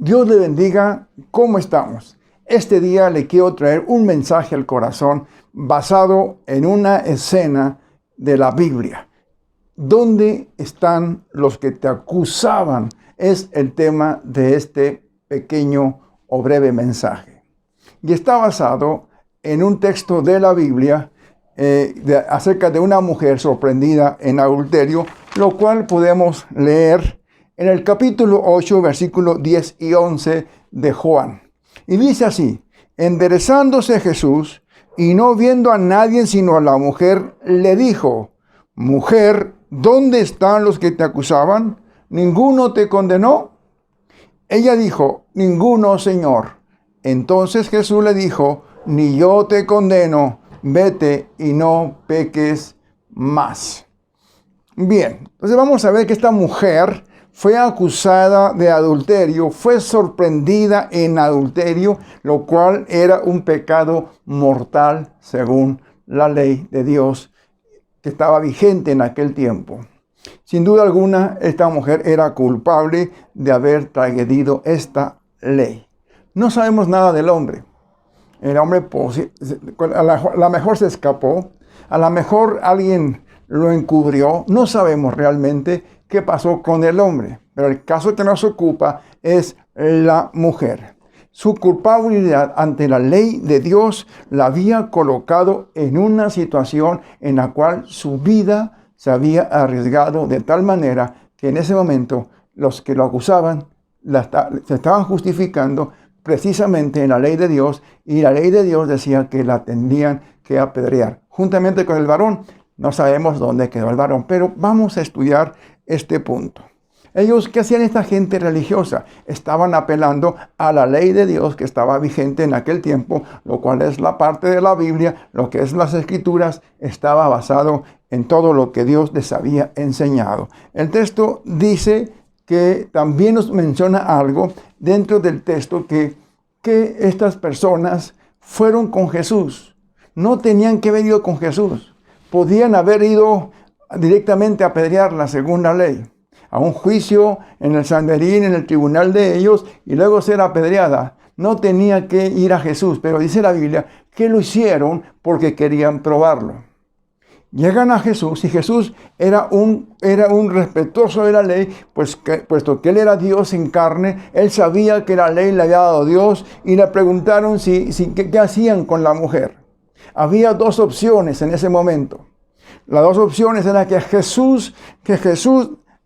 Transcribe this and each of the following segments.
Dios le bendiga. ¿Cómo estamos? Este día le quiero traer un mensaje al corazón basado en una escena de la Biblia. ¿Dónde están los que te acusaban? Es el tema de este pequeño o breve mensaje. Y está basado en un texto de la Biblia acerca de una mujer sorprendida en adulterio, lo cual podemos leer en el capítulo 8, versículos 10 y 11 de Juan. Y dice así: enderezándose Jesús y no viendo a nadie sino a la mujer, le dijo: mujer, ¿dónde están los que te acusaban? ¿Ninguno te condenó? Ella dijo: ninguno, Señor. Entonces Jesús le dijo: ni yo te condeno, vete y no peques más. Bien, entonces vamos a ver que esta mujer fue acusada de adulterio, fue sorprendida en adulterio, lo cual era un pecado mortal según la ley de Dios que estaba vigente en aquel tiempo. Sin duda alguna, esta mujer era culpable de haber transgredido esta ley. No sabemos nada del hombre. El hombre a lo mejor se escapó, a lo mejor alguien lo encubrió, no sabemos realmente qué pasó con el hombre, pero el caso que nos ocupa es la mujer. Su culpabilidad ante la ley de Dios la había colocado en una situación en la cual su vida se había arriesgado de tal manera que en ese momento los que lo acusaban se estaban justificando precisamente en la ley de Dios, y la ley de Dios decía que la tendrían que apedrear. Juntamente con el varón, no sabemos dónde quedó el varón, pero vamos a estudiar este punto. Ellos, ¿qué hacían esta gente religiosa? Estaban apelando a la ley de Dios que estaba vigente en aquel tiempo, lo cual es la parte de la Biblia, lo que es las Escrituras, estaba basado en todo lo que Dios les había enseñado. El texto dice que también nos menciona algo dentro del texto, que estas personas fueron con Jesús. No tenían que haber ido con Jesús. Podían haber ido directamente a apedrearla según la ley, a un juicio en el Sanedrín, en el tribunal de ellos, y luego ser apedreada. No tenía que ir a Jesús, pero dice la Biblia que lo hicieron porque querían probarlo. Llegan a Jesús, y Jesús era un respetuoso de la ley, puesto que Él era Dios en carne. Él sabía que la ley le había dado Dios, y le preguntaron qué hacían con la mujer. Había dos opciones en ese momento. Las dos opciones eran que Jesús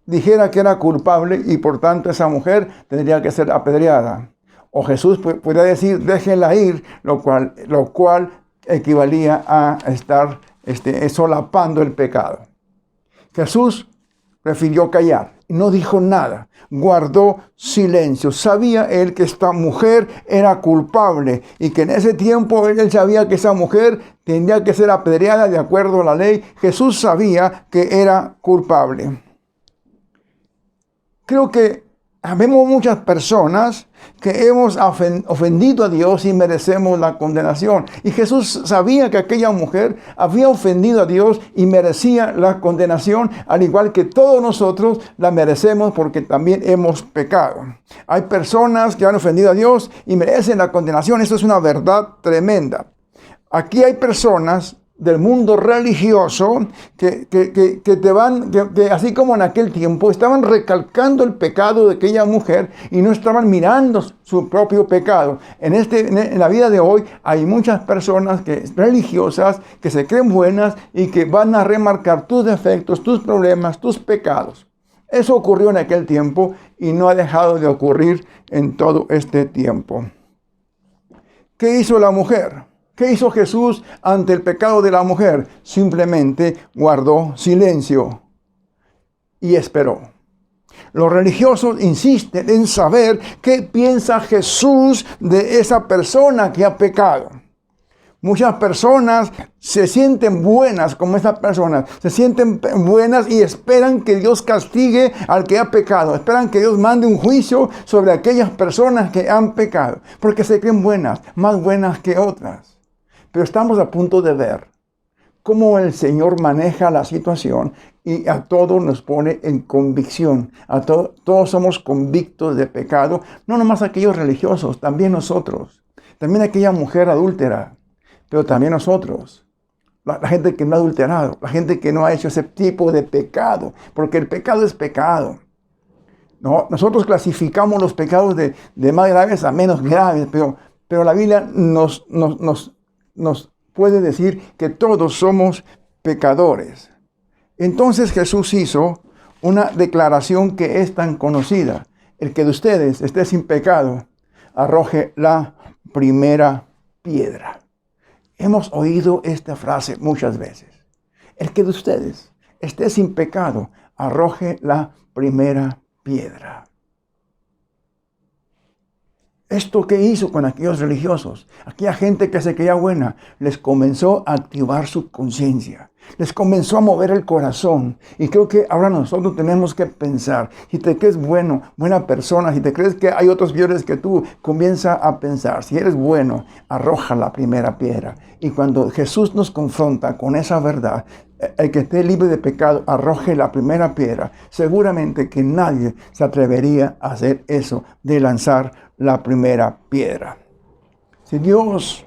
dijera que era culpable y por tanto esa mujer tendría que ser apedreada. O Jesús podría decir: déjenla ir, lo cual equivalía a estar solapando el pecado. Jesús prefirió callar, no dijo nada, guardó silencio. Sabía él que esta mujer era culpable y que en ese tiempo él sabía que esa mujer tendría que ser apedreada de acuerdo a la ley. Jesús sabía que era culpable. Creo que vemos muchas personas que hemos ofendido a Dios y merecemos la condenación. Y Jesús sabía que aquella mujer había ofendido a Dios y merecía la condenación, al igual que todos nosotros la merecemos porque también hemos pecado. Hay personas que han ofendido a Dios y merecen la condenación. Eso es una verdad tremenda. Aquí hay personas del mundo religioso que así como en aquel tiempo estaban recalcando el pecado de aquella mujer y no estaban mirando su propio pecado. En la vida de hoy hay muchas personas religiosas que se creen buenas y que van a remarcar tus defectos, tus problemas, tus pecados. Eso ocurrió en aquel tiempo y no ha dejado de ocurrir en todo este tiempo. ¿Qué hizo la mujer? ¿Qué hizo Jesús ante el pecado de la mujer? Simplemente guardó silencio y esperó. Los religiosos insisten en saber qué piensa Jesús de esa persona que ha pecado. Muchas personas se sienten buenas como esas personas. Se sienten buenas y esperan que Dios castigue al que ha pecado. Esperan que Dios mande un juicio sobre aquellas personas que han pecado. Porque se creen buenas, más buenas que otras. Pero estamos a punto de ver cómo el Señor maneja la situación y a todos nos pone en convicción. Todos somos convictos de pecado, no nomás aquellos religiosos, también nosotros. También aquella mujer adúltera, pero también nosotros. La gente que no ha adulterado, la gente que no ha hecho ese tipo de pecado, porque el pecado es pecado. No, nosotros clasificamos los pecados de más graves a menos graves, pero la Biblia nos puede decir que todos somos pecadores. Entonces Jesús hizo una declaración que es tan conocida. El que de ustedes esté sin pecado, arroje la primera piedra. Hemos oído esta frase muchas veces. El que de ustedes esté sin pecado, arroje la primera piedra. ¿Esto qué hizo con aquellos religiosos? Aquella gente que se creía buena, les comenzó a activar su conciencia. Les comenzó a mover el corazón. Y creo que ahora nosotros tenemos que pensar. Si te crees bueno, buena persona, si te crees que hay otros peores que tú, comienza a pensar. Si eres bueno, arroja la primera piedra. Y cuando Jesús nos confronta con esa verdad, el que esté libre de pecado, arroje la primera piedra. Seguramente que nadie se atrevería a hacer eso, de lanzar la primera piedra. Si Dios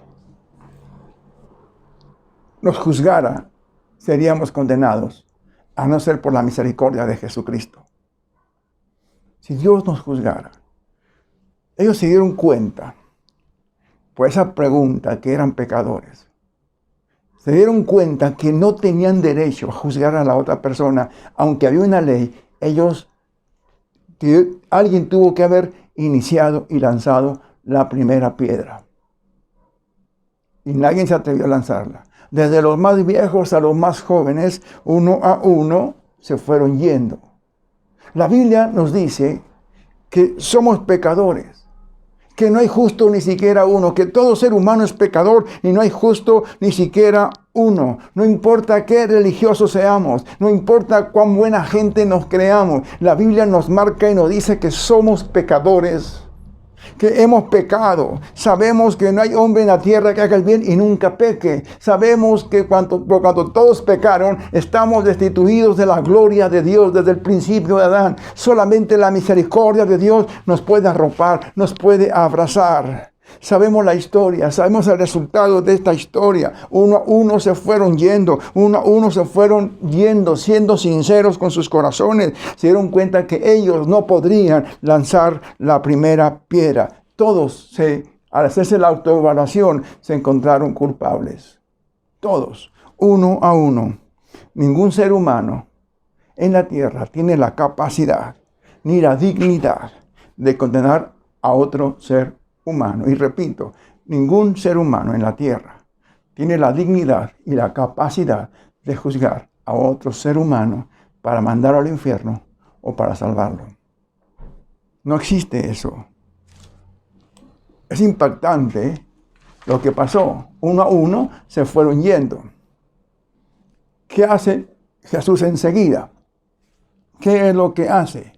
nos juzgara, seríamos condenados, a no ser por la misericordia de Jesucristo. Si Dios nos juzgara, ellos se dieron cuenta, por esa pregunta, que eran pecadores. Se dieron cuenta que no tenían derecho a juzgar a la otra persona, aunque había una ley. Alguien tuvo que haber iniciado y lanzado la primera piedra. Y nadie se atrevió a lanzarla. Desde los más viejos a los más jóvenes, uno a uno, se fueron yendo. La Biblia nos dice que somos pecadores, que no hay justo ni siquiera uno, que todo ser humano es pecador y no hay justo ni siquiera uno. No importa qué religiosos seamos, no importa cuán buena gente nos creamos, la Biblia nos marca y nos dice que somos pecadores, que hemos pecado. Sabemos que no hay hombre en la tierra que haga el bien y nunca peque. Sabemos que cuando todos pecaron, estamos destituidos de la gloria de Dios desde el principio de Adán. Solamente la misericordia de Dios nos puede arropar, nos puede abrazar. Sabemos la historia, sabemos el resultado de esta historia. Uno a uno se fueron yendo, siendo sinceros con sus corazones. Se dieron cuenta que ellos no podrían lanzar la primera piedra. Todos, al hacerse la autoevaluación, se encontraron culpables. Todos, uno a uno. Ningún ser humano en la tierra tiene la capacidad ni la dignidad de condenar a otro ser humano. Y repito, ningún ser humano en la tierra tiene la dignidad y la capacidad de juzgar a otro ser humano para mandarlo al infierno o para salvarlo. No existe eso. Es impactante lo que pasó. Uno a uno se fueron yendo. ¿Qué hace Jesús enseguida? ¿Qué es lo que hace?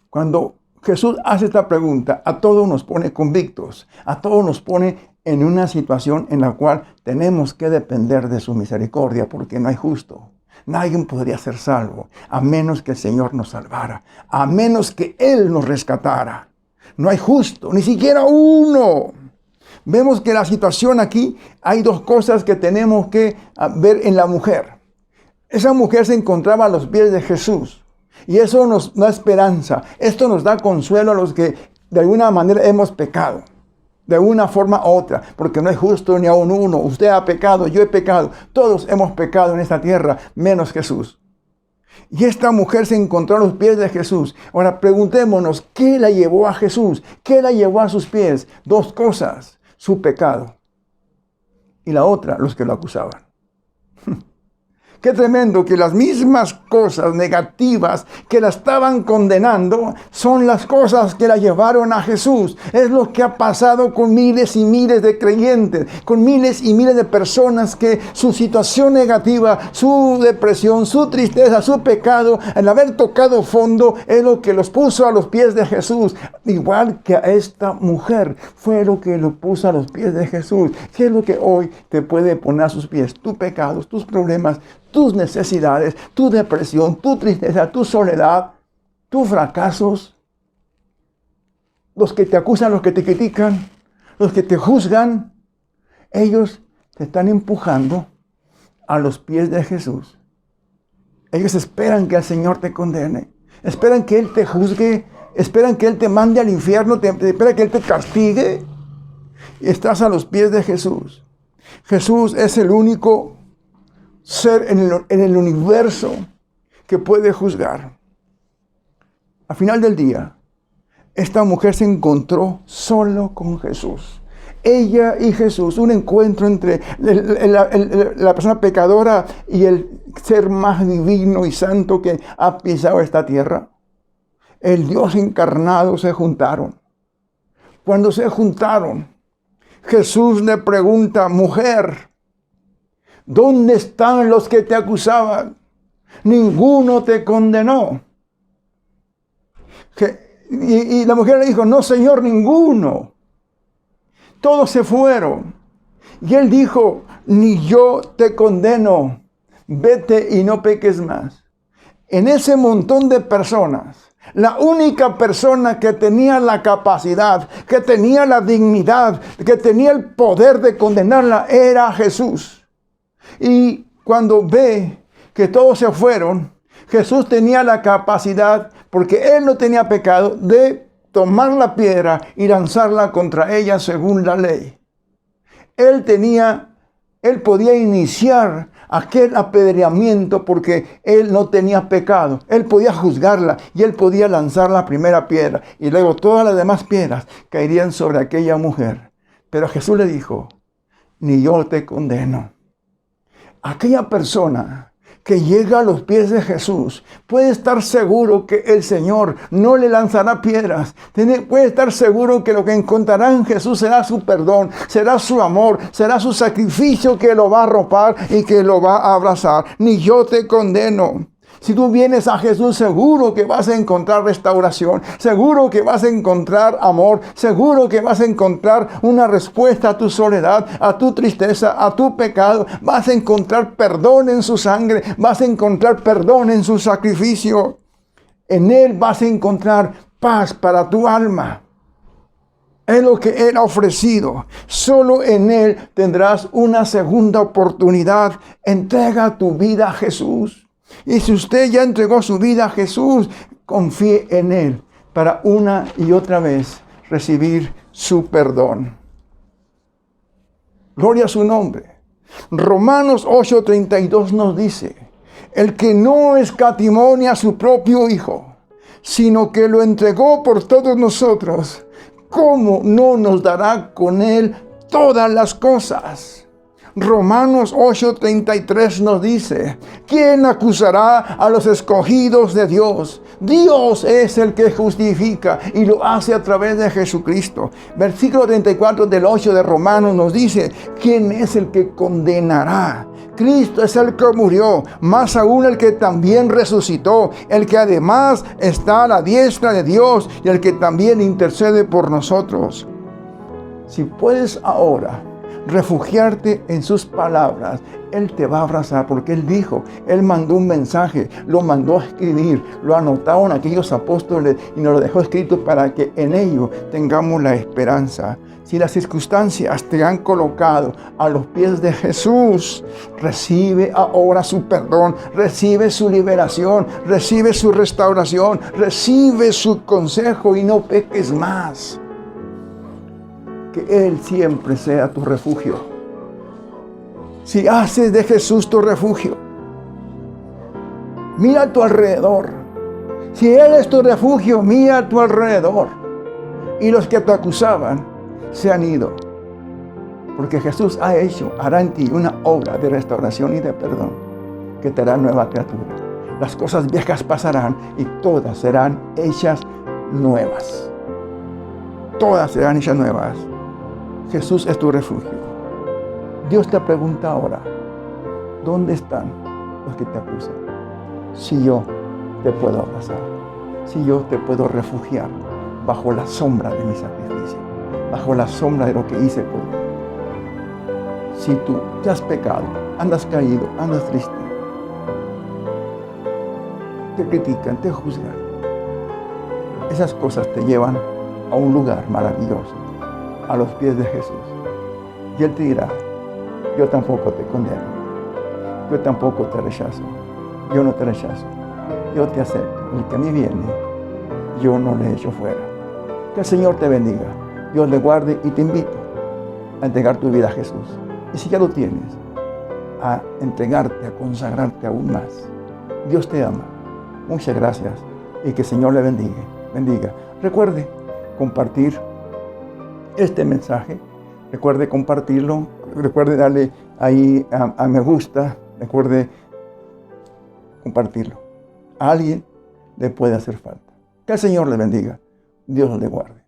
Cuando Jesús hace esta pregunta, a todos nos pone convictos, a todos nos pone en una situación en la cual tenemos que depender de su misericordia, porque no hay justo. Nadie podría ser salvo, a menos que el Señor nos salvara, a menos que Él nos rescatara. No hay justo, ni siquiera uno. Vemos que la situación aquí, hay dos cosas que tenemos que ver en la mujer. Esa mujer se encontraba a los pies de Jesús. Y eso nos da esperanza. Esto nos da consuelo a los que de alguna manera hemos pecado. De una forma u otra. Porque no es justo ni aun uno. Usted ha pecado, yo he pecado. Todos hemos pecado en esta tierra, menos Jesús. Y esta mujer se encontró a los pies de Jesús. Ahora preguntémonos, ¿qué la llevó a Jesús? ¿Qué la llevó a sus pies? Dos cosas. Su pecado. Y la otra, los que lo acusaban. Qué tremendo que las mismas cosas negativas que la estaban condenando son las cosas que la llevaron a Jesús. Es lo que ha pasado con miles y miles de creyentes, con miles y miles de personas que su situación negativa, su depresión, su tristeza, su pecado, el haber tocado fondo es lo que los puso a los pies de Jesús. Igual que a esta mujer fue lo que lo puso a los pies de Jesús. ¿Qué es lo que hoy te puede poner a sus pies? Tus pecados, tus problemas, tus necesidades, tu depresión, tu tristeza, tu soledad, tus fracasos. Los que te acusan, los que te critican, los que te juzgan, ellos te están empujando a los pies de Jesús. Ellos esperan que el Señor te condene, esperan que Él te juzgue, esperan que Él te mande al infierno, esperan que Él te castigue. Y estás a los pies de Jesús. Jesús es el único ser en el universo que puede juzgar. Al final del día, esta mujer se encontró solo con Jesús. Ella y Jesús, un encuentro entre la persona pecadora y el ser más divino y santo que ha pisado esta tierra. El Dios encarnado se juntaron. Cuando se juntaron, Jesús le pregunta: mujer, ¿dónde están los que te acusaban? Ninguno te condenó. Y la mujer le dijo: no, Señor, ninguno. Todos se fueron. Y él dijo: ni yo te condeno. Vete y no peques más. En ese montón de personas, la única persona que tenía la capacidad, que tenía la dignidad, que tenía el poder de condenarla era Jesús. Y cuando ve que todos se fueron, Jesús tenía la capacidad, porque Él no tenía pecado, de tomar la piedra y lanzarla contra ella según la ley. Él podía iniciar aquel apedreamiento porque Él no tenía pecado. Él podía juzgarla y Él podía lanzar la primera piedra. Y luego todas las demás piedras caerían sobre aquella mujer. Pero Jesús le dijo: ni yo te condeno. Aquella persona que llega a los pies de Jesús puede estar seguro que el Señor no le lanzará piedras. Puede estar seguro que lo que encontrará en Jesús será su perdón, será su amor, será su sacrificio que lo va a arropar y que lo va a abrazar. Ni yo te condeno. Si tú vienes a Jesús, seguro que vas a encontrar restauración, seguro que vas a encontrar amor, seguro que vas a encontrar una respuesta a tu soledad, a tu tristeza, a tu pecado. Vas a encontrar perdón en su sangre, vas a encontrar perdón en su sacrificio. En Él vas a encontrar paz para tu alma. Es lo que Él ha ofrecido. Solo en Él tendrás una segunda oportunidad. Entrega tu vida a Jesús. Y si usted ya entregó su vida a Jesús, confíe en Él para una y otra vez recibir su perdón. Gloria a su nombre. Romanos 8:32 nos dice: el que no escatimó a su propio Hijo, sino que lo entregó por todos nosotros, ¿cómo no nos dará con Él todas las cosas? Romanos 8:33 nos dice: ¿quién acusará a los escogidos de Dios? Dios es el que justifica y lo hace a través de Jesucristo. Versículo 34 del 8 de Romanos nos dice: ¿quién es el que condenará? Cristo es el que murió, más aún el que también resucitó, el que además está a la diestra de Dios y el que también intercede por nosotros. Si puedes ahora refugiarte en sus palabras, Él te va a abrazar, porque Él dijo, Él mandó un mensaje, lo mandó a escribir, lo anotaron aquellos apóstoles y nos lo dejó escrito para que en ello tengamos la esperanza. Si las circunstancias te han colocado a los pies de Jesús, recibe ahora su perdón, recibe su liberación, recibe su restauración, recibe su consejo y no peques más. Que Él siempre sea tu refugio. Si haces de Jesús tu refugio, mira a tu alrededor. Si Él es tu refugio, mira a tu alrededor. Y los que te acusaban se han ido. Porque Jesús hará en ti una obra de restauración y de perdón. que te hará nueva criatura. Las cosas viejas pasarán y todas serán hechas nuevas. Todas serán hechas nuevas. Jesús es tu refugio. Dios te pregunta ahora, ¿dónde están los que te acusan? Si yo te puedo abrazar, si yo te puedo refugiar bajo la sombra de mi sacrificio, bajo la sombra de lo que hice por ti. Si tú te has pecado, andas caído, andas triste, te critican, te juzgan, esas cosas te llevan a un lugar maravilloso, a los pies de Jesús. Y Él te dirá, yo tampoco te condeno, yo tampoco te rechazo, yo no te rechazo, yo te acepto. El que a mí viene, yo no le echo fuera. Que el Señor te bendiga, Dios le guarde y te invito a entregar tu vida a Jesús. Y si ya lo tienes, a entregarte, a consagrarte aún más. Dios te ama. Muchas gracias y que el Señor le bendiga. Recuerde compartir este mensaje. Recuerde compartirlo. Recuerde darle ahí a me gusta. Recuerde compartirlo. A alguien le puede hacer falta. Que el Señor le bendiga. Dios le guarde.